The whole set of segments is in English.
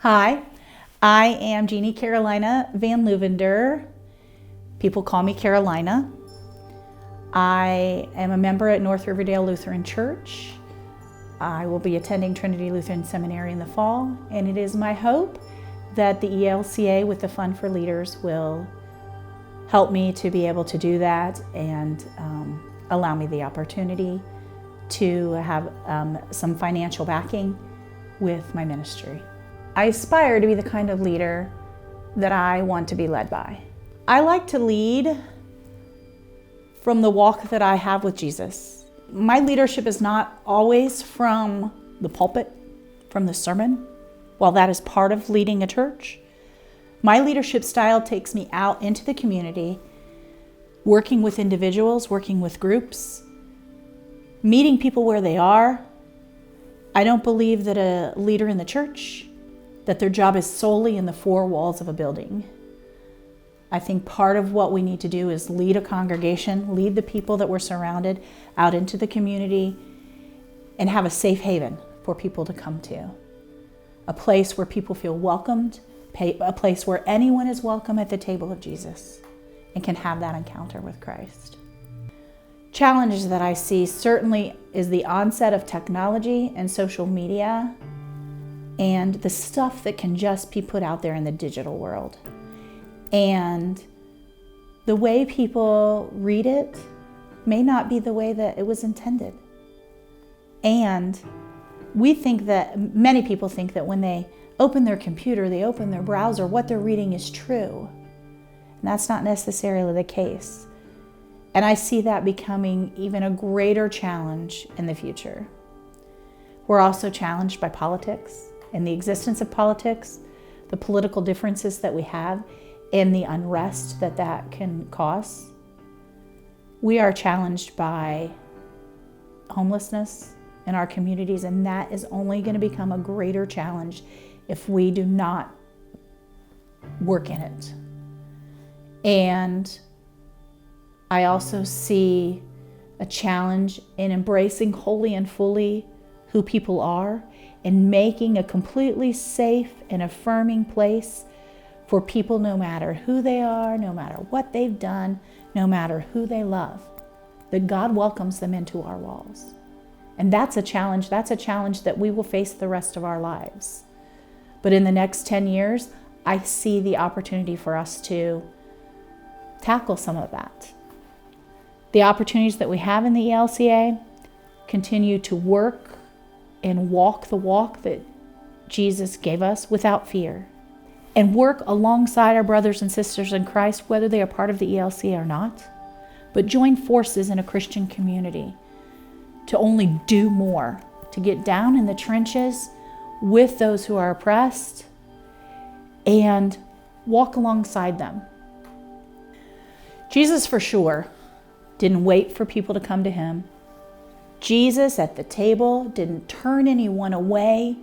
Hi, I am Jeanne Carolina Van Luvender. People call me Carolina. I am a member at North Riverdale Lutheran Church. I will be attending Trinity Lutheran Seminary in the fall, and it is my hope that the ELCA with the Fund for Leaders will help me to be able to do that and allow me the opportunity to have some financial backing with my ministry. I aspire to be the kind of leader that I want to be led by. I like to lead from the walk that I have with Jesus. My leadership is not always from the pulpit, from the sermon. While that is part of leading a church, my leadership style takes me out into the community, working with individuals, working with groups, meeting people where they are. I don't believe that a leader in the church, that their job is solely in the four walls of a building. I think part of what we need to do is lead a congregation, lead the people that we're surrounded out into the community, and have a safe haven for people to come to. A place where people feel welcomed, a place where anyone is welcome at the table of Jesus and can have that encounter with Christ. Challenges that I see certainly is the onset of technology and social media and the stuff that can just be put out there in the digital world. And the way people read it may not be the way that it was intended. And many people think that when they open their computer, they open their browser, what they're reading is true. And that's not necessarily the case. And I see that becoming even a greater challenge in the future. We're also challenged by politics and the existence of politics, the political differences that we have, and the unrest that can cause. We are challenged by homelessness in our communities, and that is only going to become a greater challenge if we do not work in it. And I also see a challenge in embracing wholly and fully who people are and making a completely safe and affirming place for people no matter who they are, no matter what they've done, no matter who they love, that God welcomes them into our walls. And that's a challenge that we will face the rest of our lives. But in the next 10 years, I see the opportunity for us to tackle some of that. The opportunities that we have in the ELCA continue to work and walk the walk that Jesus gave us without fear, and work alongside our brothers and sisters in Christ, whether they are part of the ELCA or not, but join forces in a Christian community to only do more, to get down in the trenches with those who are oppressed and walk alongside them. Jesus, for sure, didn't wait for people to come to him. Jesus at the table didn't turn anyone away,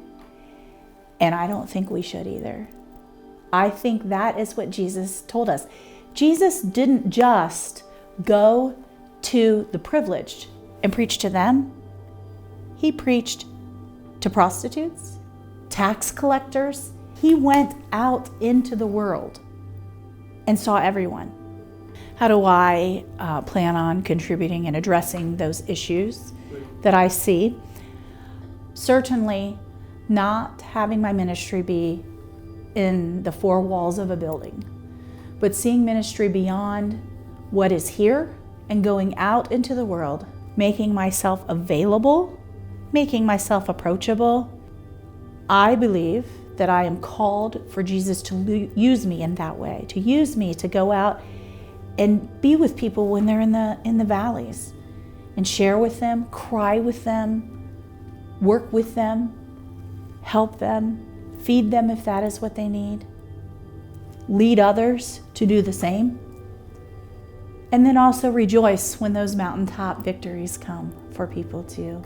and I don't think we should either. I think that is what Jesus told us. Jesus didn't just go to the privileged and preach to them. He preached to prostitutes, tax collectors. He went out into the world and saw everyone. How do I plan on contributing and addressing those issues that I see? Certainly not having my ministry be in the four walls of a building, but seeing ministry beyond what is here and going out into the world, making myself available, making myself approachable. I believe that I am called for Jesus to use me in that way, to use me to go out and be with people when they're in the valleys and share with them, cry with them, work with them, help them, feed them if that is what they need, lead others to do the same, and then also rejoice when those mountaintop victories come for people to